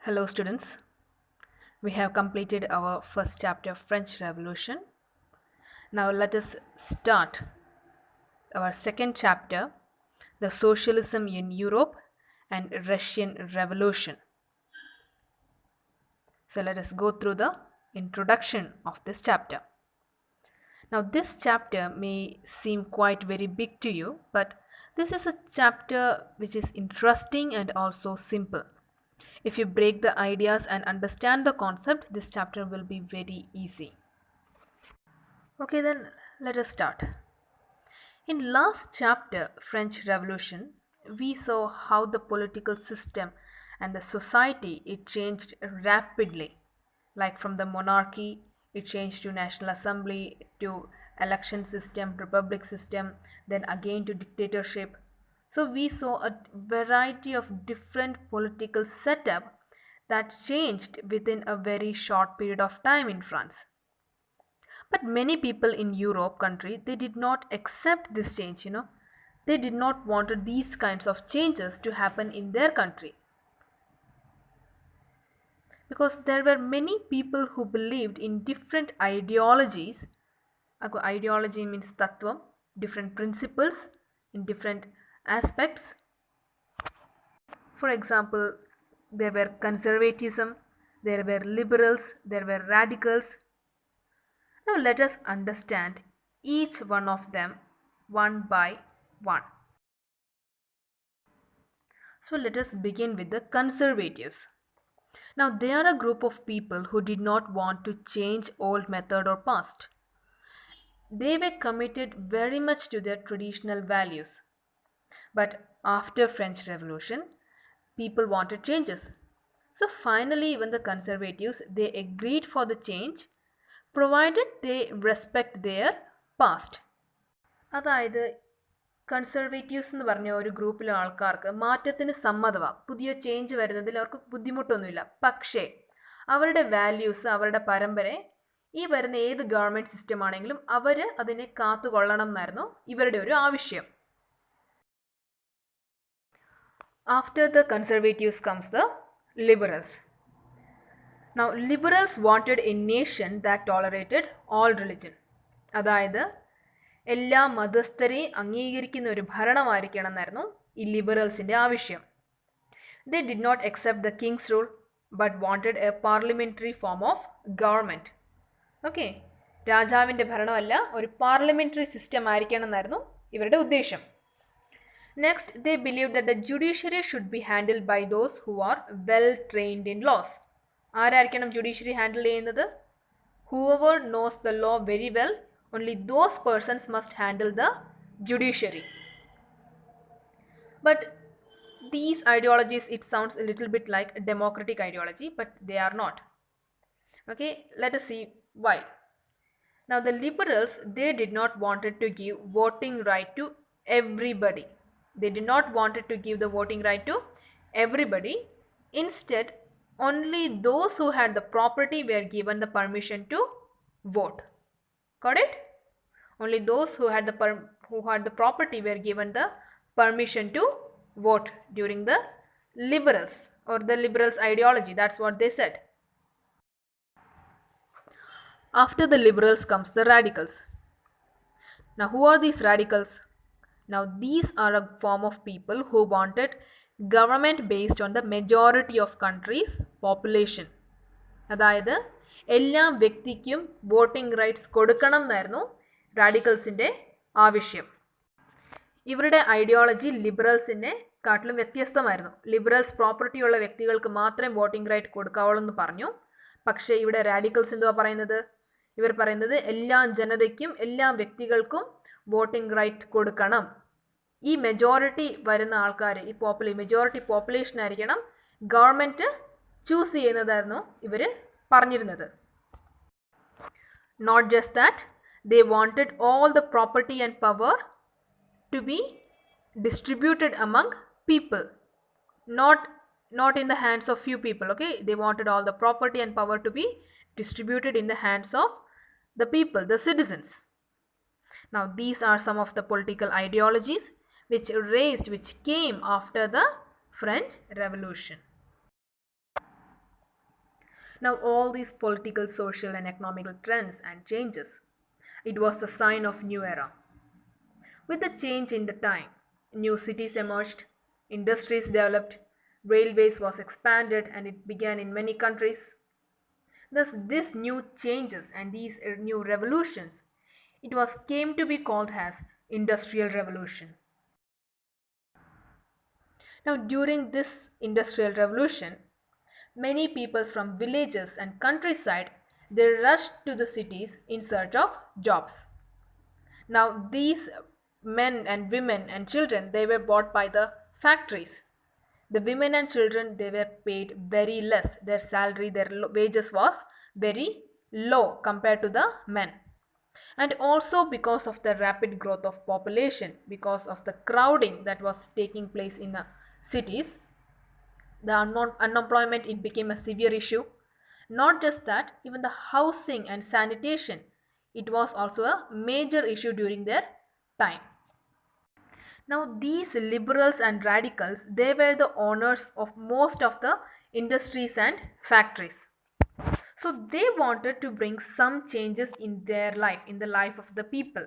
Hello, students. We have completed our first chapter of French Revolution. Now, let us start our second chapter, the Socialism in Europe and Russian Revolution. So, let us go through the introduction of this chapter. Now, this chapter may seem quite very big to you, but this is a chapter which is interesting and also simple. If you break the ideas and understand the concept, this chapter will be very easy. Okay, then let us start. In last chapter, French Revolution, we saw how the political system and the society it changed rapidly. Like from the monarchy, it changed to national assembly, to election system, republic system, then again to dictatorship. So we saw a variety of different political setup that changed within a very short period of time in France. But many people in Europe country they did not accept this change. They did not want these kinds of changes to happen in their country because there were many people who believed in different ideologies. Ideology means tattva, different principles in different aspects. For example, there were conservatism, there were liberals, there were radicals. Now let us understand each one of them one by one. So let us begin with the conservatives. Now they are a group of people who did not want to change old method or past. They were committed very much to their traditional values. But after French Revolution, people wanted changes. So finally even the conservatives they agreed for the change provided they respect their past. അതായത് Conservatives എന്ന് പറഞ്ഞ ഒരു ഗ്രൂപ്പിലെ ആൾക്കാർക്ക് മാറ്റത്തിന് സമ്മതമാണ്, പുതിയ change വരുന്നതിൽ അവർക്ക് ബുദ്ധിമുട്ടൊന്നുമില്ല. പക്ഷേ അവരുടെ വാല്യൂസ്, അവരുടെ പരമ്പര ഈ വരുന്ന ഏത് ഗവൺമെൻറ് സിസ്റ്റം ആണെങ്കിലും അവർ അതിനെ കാത്തുകൊള്ളണം എന്നായിരുന്നു ഇവരുടെ ഒരു ആവശ്യം. After the Conservatives comes the liberals. Now liberals wanted a nation that tolerated all religion. അതായത് എല്ലാ മതസ്ഥരെയും അംഗീകരിക്കുന്ന ഒരു ഭരണമായിരിക്കണം എന്നായിരുന്നു ഈ ലിബറൽസിൻ്റെ ആവശ്യം. They did not accept the king's rule but wanted a parliamentary form of government. Okay, രാജാവിൻ്റെ ഭരണമല്ല, ഒരു പാർലമെൻ്ററി സിസ്റ്റം ആയിരിക്കണം എന്നായിരുന്നു ഇവരുടെ ഉദ്ദേശം. Next, they believe that the judiciary should be handled by those who are well trained in laws. ആരായിരിക്കണം judiciary handle ചെയ്യുന്നത്? Whoever knows the law very well, only those persons must handle the judiciary. But these ideologies, it sounds a little bit like a democratic ideology, but they are not. Okay, let us see why. Now the liberals, they did not wanted to give voting right to everybody. They did not wanted to give the voting right to everybody. Instead, only those who had the property were given the permission to vote. Got it? Only those who had the property were given the permission to vote during the liberals or the liberals ideology. That's what they said. After the liberals comes the radicals. Now who are these radicals? Now these are a form of people who wanted government based on the majority of countries' population. അതായത് എല്ലാ വ്യക്തിക്കും voting rights കൊടുക്കണം എന്നായിരുന്നു റാഡിക്കൽസിൻ്റെ ആവശ്യം. ഇവരുടെ ideology ലിബറൽസിനെ കാട്ടിലും വ്യത്യസ്തമായിരുന്നു. Liberals പ്രോപ്പർട്ടിയുള്ള വ്യക്തികൾക്ക് മാത്രമേ വോട്ടിംഗ് റൈറ്റ് കൊടുക്കാവുള്ളൂ എന്ന് പറഞ്ഞു. പക്ഷേ ഇവിടെ റാഡിക്കൽസ് എന്തുവാ പറയുന്നത്? ഇവർ പറയുന്നത് എല്ലാ ജനതയ്ക്കും എല്ലാ വ്യക്തികൾക്കും വോട്ടിംഗ് റൈറ്റ് കൊടുക്കണം. ഈ മെജോറിറ്റി വരുന്ന ആൾക്കാർ, ഈ മെജോറിറ്റി പോപ്പുലേഷൻ ആയിരിക്കണം ഗവൺമെൻറ് ചൂസ് ചെയ്യുന്നതായിരുന്നു ഇവർ പറഞ്ഞിരുന്നത്. Not just that, they wanted all the property and power to be distributed among people, not in the hands of few people. Okay, they wanted all the property and power to be distributed in the hands of the people, the citizens. Now these are some of the political ideologies which came after the French Revolution. Now, all these political, social, and economical trends and changes, it was the sign of new era. With the change in the time, new cities emerged, industries developed, railways was expanded, and it began in many countries. Thus, these new changes and these new revolutions, it was came to be called as industrial revolution. Now, during this industrial revolution, many peoples from villages and countryside they rushed to the cities in search of jobs. Now, these men and women and children they were bought by the factories. The women and children they were paid very less. Their salary, their wages was very low compared to the men. And also because of the rapid growth of population, because of the crowding that was taking place in cities, the unemployment it became a severe issue. Not just that, even the housing and sanitation it was also a major issue during their time. Now these liberals and radicals they were the owners of most of the industries and factories. So they wanted to bring some changes in their life, in the life of the people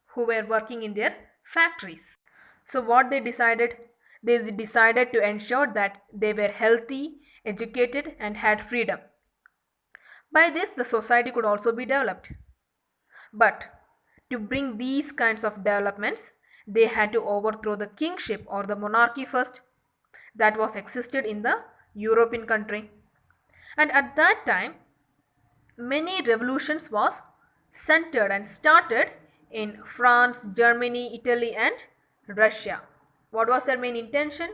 who were working in their factories. So what they decided? They decided to ensure that they were healthy, educated, and had freedom. By this, the society could also be developed. But to bring these kinds of developments, they had to overthrow the kingship or the monarchy first that was existed in the European country. And at that time, many revolutions was centered and started in France, Germany, Italy and Russia. What was their main intention?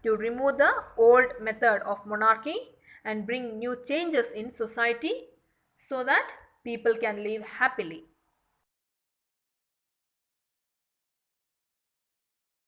To remove the old method of monarchy and bring new changes in society so that people can live happily.